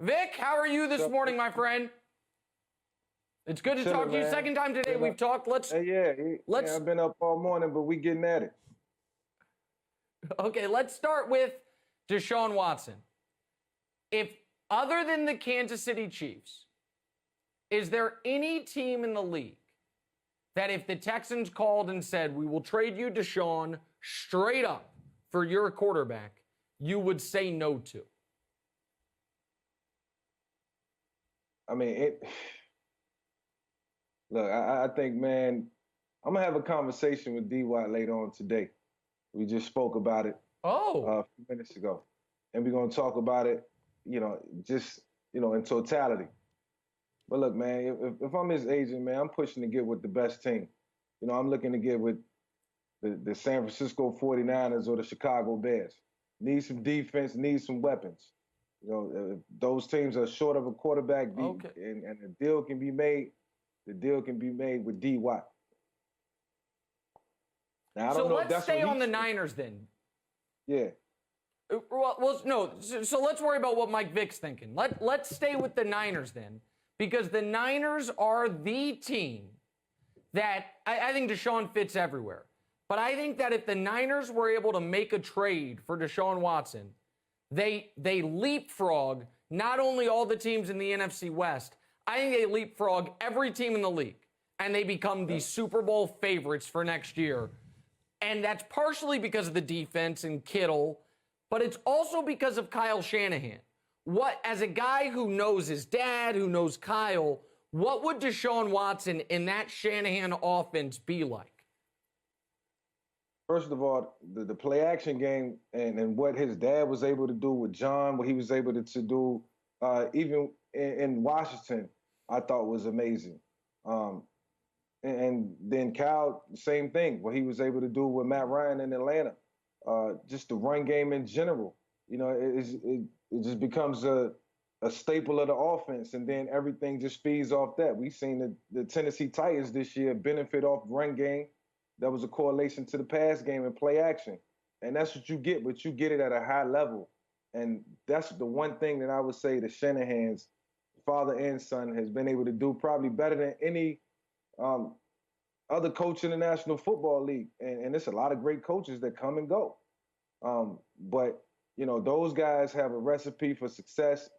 Vick, how are you this morning, my friend? It's good to talk to you. Man. Second time today we've talked. Let's. I've been up all morning, but we getting at it. Okay, let's start with Deshaun Watson. If other than the Kansas City Chiefs, is there any team in the league that if the Texans called and said, we will trade you Deshaun straight up for your quarterback, you would say no to? I mean, look, I think, man, I'm going to have a conversation with D-Watt later on today. We just spoke about it a few minutes ago. And we're going to talk about it, in totality. But look, man, if I'm his agent, man, I'm pushing to get with the best team. I'm looking to get with the San Francisco 49ers or the Chicago Bears. Need some defense, need some weapons. If those teams are short of a quarterback, and the deal can be made, with D-Watt. Now, I don't know if that's stay on the Niners then. Yeah. Well, no. So let's worry about what Mike Vick's thinking. Let's stay with the Niners then, because the Niners are the team that I think Deshaun fits everywhere. But I think that if the Niners were able to make a trade for Deshaun Watson, they leapfrog not only all the teams in the NFC West, I think they leapfrog every team in the league, and they become the Super Bowl favorites for next year. And that's partially because of the defense and Kittle, but it's also because of Kyle Shanahan. As a guy who knows his dad, who knows Kyle, what would Deshaun Watson in that Shanahan offense be like? First of all, the play action game and what his dad was able to do with John, what he was able to do even in Washington, I thought was amazing. And then Cal, same thing, what he was able to do with Matt Ryan in Atlanta. Just the run game in general. It just becomes a staple of the offense, and then everything just feeds off that. We've seen the Tennessee Titans this year benefit off run game. That was a correlation to the pass game and play action. And that's what you get, but you get it at a high level. And that's the one thing that I would say the Shanahan's father and son has been able to do probably better than any other coach in the National Football League. And it's a lot of great coaches that come and go. But, those guys have a recipe for success.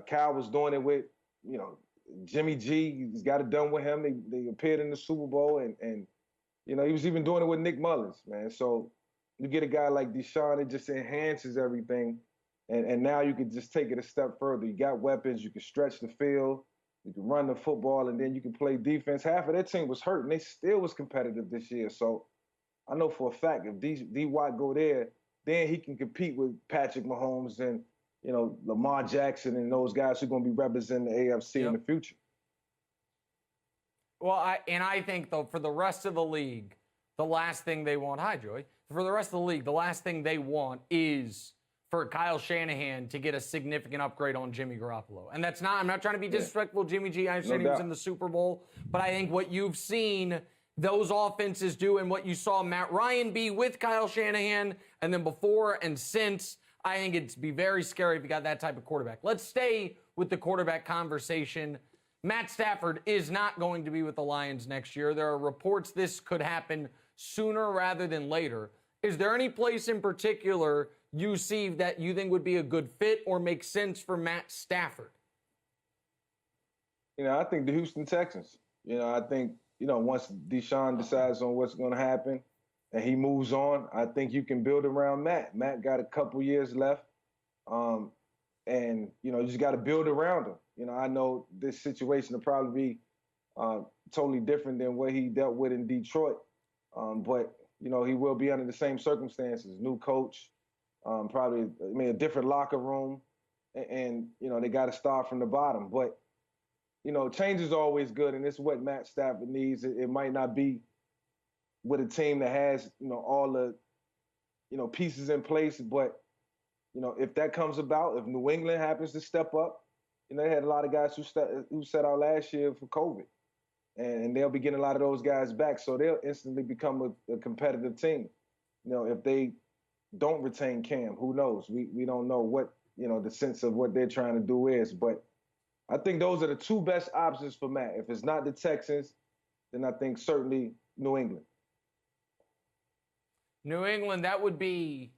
Cal was doing it with, Jimmy G. He's got it done with him. They appeared in the Super Bowl, and he was even doing it with Nick Mullins, man. So you get a guy like Deshaun, it just enhances everything. And now you can just take it a step further. You got weapons. You can stretch the field. You can run the football, and then you can play defense. Half of their team was hurt, and they still was competitive this year. So I know for a fact if D-Watt go there, then he can compete with Patrick Mahomes and, Lamar Jackson and those guys who are going to be representing the AFC in the future. Well, I think, though, for the rest of the league, the last thing they want, hi, Joy, for the rest of the league, the last thing they want is for Kyle Shanahan to get a significant upgrade on Jimmy Garoppolo. And I'm not trying to be disrespectful, Jimmy G. I understand he was in the Super Bowl, but I think what you've seen those offenses do and what you saw Matt Ryan be with Kyle Shanahan and then before and since, I think it'd be very scary if you got that type of quarterback. Let's stay with the quarterback conversation. Matt Stafford is not going to be with the Lions next year. There are reports this could happen sooner rather than later. Is there any place in particular you see that you think would be a good fit or make sense for Matt Stafford? I think the Houston Texans. I think, once Deshaun decides on what's going to happen and he moves on, I think you can build around Matt. Matt got a couple years left. And, you just got to build around him. I know this situation will probably be totally different than what he dealt with in Detroit. But, he will be under the same circumstances. New coach, probably, a different locker room. And they got to start from the bottom. But, change is always good, and it's what Matt Stafford needs. It might not be with a team that has, all the, pieces in place, but if that comes about, if New England happens to step up, they had a lot of guys who set out last year for COVID, and they'll be getting a lot of those guys back, so they'll instantly become a competitive team. If they don't retain Cam, who knows? We don't know what the sense of what they're trying to do is. But I think those are the two best options for Matt. If it's not the Texans, then I think certainly New England. New England, that would be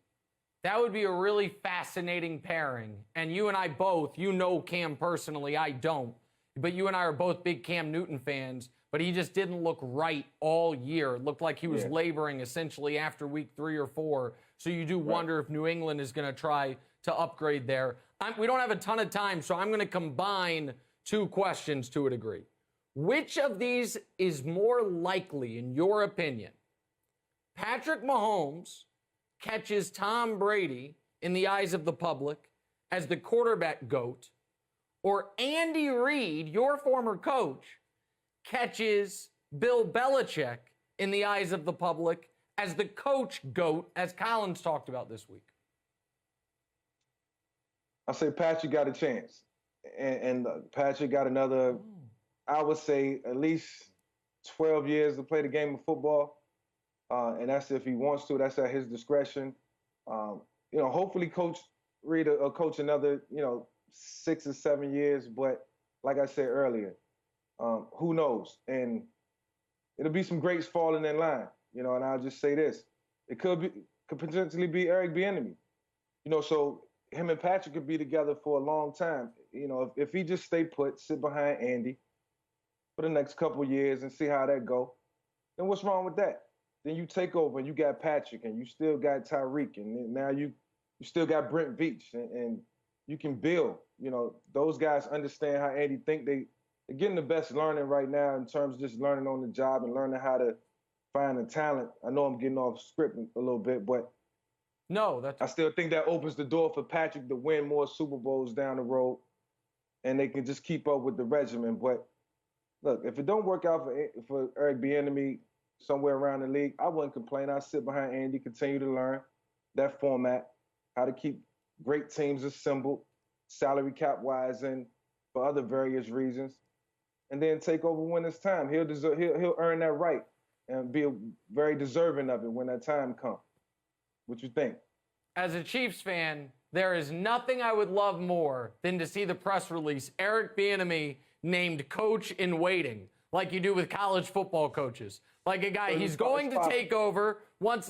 a really fascinating pairing. And you and I both, you know Cam personally, I don't. But you and I are both big Cam Newton fans. But he just didn't look right all year. It looked like he was laboring essentially after week 3 or 4. So you do wonder if New England is going to try to upgrade there. We don't have a ton of time, so I'm going to combine two questions to a degree. Which of these is more likely, in your opinion? Patrick Mahomes catches Tom Brady in the eyes of the public as the quarterback GOAT, or Andy Reid, your former coach, catches Bill Belichick in the eyes of the public as the coach GOAT, as Colin's talked about this week? I say Patrick got a chance. And Patrick got another, I would say, at least 12 years to play the game of football. And that's if he wants to. That's at his discretion. Hopefully Coach Reid will coach another, 6 or 7 years. But like I said earlier, who knows? And it'll be some greats falling in line, and I'll just say this. It could potentially be Eric Bieniemy. So him and Patrick could be together for a long time. If he just stay put, sit behind Andy for the next couple of years and see how that go, then what's wrong with that? Then you take over and you got Patrick and you still got Tyreek and now you still got Brent Veach and you can build. Those guys understand how Andy think. They're getting the best learning right now in terms of just learning on the job and learning how to find the talent. I know I'm getting off script a little bit, but I still think that opens the door for Patrick to win more Super Bowls down the road, and they can just keep up with the regimen. But look, if it don't work out for Eric Bieniemy somewhere around the league, I wouldn't complain. I'd sit behind Andy, continue to learn that format, how to keep great teams assembled, salary cap wise, and for other various reasons, and then take over when it's time. He'll earn that right and be very deserving of it when that time comes. What you think? As a Chiefs fan, there is nothing I would love more than to see the press release Eric Bieniemy named coach in waiting, like you do with college football coaches. Like a guy, he's going to take over once.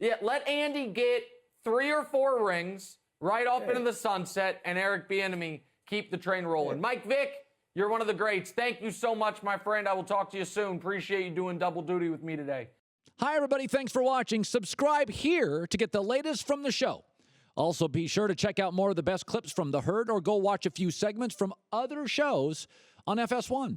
Let Andy get 3 or 4 rings right off into the sunset, and Eric Bieniemy keep the train rolling. Yeah. Mike Vick, you're one of the greats. Thank you so much, my friend. I will talk to you soon. Appreciate you doing double duty with me today. Hi, everybody. Thanks for watching. Subscribe here to get the latest from the show. Also, be sure to check out more of the best clips from The Herd or go watch a few segments from other shows on FS1.